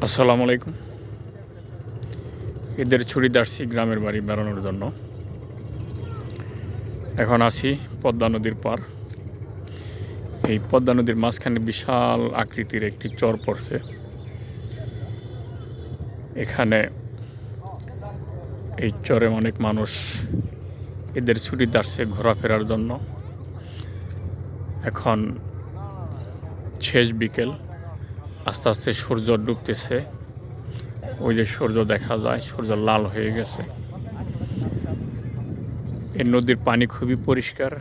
আসসালামু আলাইকুম। ঈদের ছুটিতে আসছি গ্রামের বাড়ি বেড়ানোর জন্য। এখন আছি পদ্মা নদীর পার। এই পদ্মা নদীর মাঝখানে বিশাল আকৃতির একটি চর পড়ছে। এখানে এই চরে অনেক মানুষ ঈদের ছুটিতে আসছে ঘোরাফেরার জন্য। এখন শেষ বিকেল, আস্তে আস্তে সূর্য ডুবতেছে। ওই যে সূর্য দেখা যায়, সূর্য লাল হয়ে গেছে। এই নদীর পানি খুবই পরিষ্কার,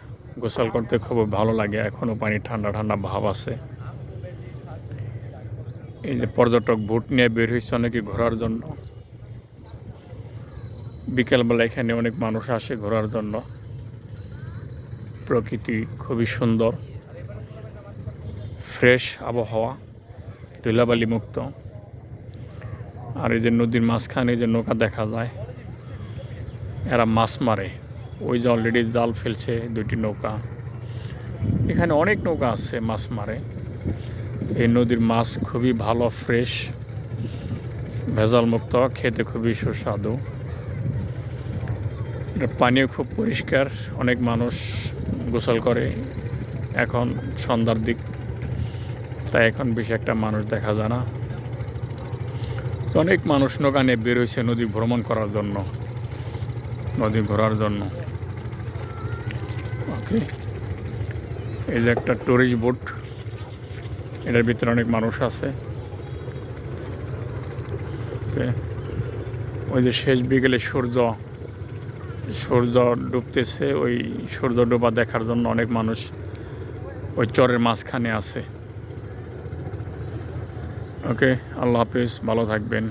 গোসল করতে খুব ভালো লাগে। এখনও পানি ঠান্ডা ঠান্ডা ভাব আছে। এই যে পর্যটক বোট নিয়ে বের হয়েছে অনেকে ঘোরার জন্য। বিকেলবেলা এখানে অনেক মানুষ আসে ঘোরার জন্য। প্রকৃতি খুবই সুন্দর, ফ্রেশ আবহাওয়া, ধুলাবালি মুক্ত। আর এই যে নদীর মাঝখানে যে নৌকা দেখা যায়, এরা মাছ মারে। ওই যে অলরেডি জাল ফেলছে দুইটি নৌকা। এখানে অনেক নৌকা আছে, মাছ মারে। এই নদীর মাছ খুবই ভালো, ফ্রেশ, ভেজাল মুক্ত, খেতে খুবই সুস্বাদু। পানিও খুব পরিষ্কার। অনেক মানুষ গোসল করে। এখন সন্ধ্যার দিক, তাই এখন বেশি একটা মানুষ দেখা যায় না। অনেক মানুষ নৌকা নিয়ে বের হয়েছে নদী ভ্রমণ করার জন্য, নদী ঘোরার জন্য। ওকে, এই যে একটা টুরিস্ট বোট, এটার ভিতরে অনেক মানুষ আছে। ওই যে শেষ বিকেলে সূর্য ডুবতেছে, ওই সূর্য ডোবা দেখার জন্য অনেক মানুষ ওই চরের মাঝখানে আছে। ওকে, আল্লাহ হাফিজ, ভালো থাকবেন।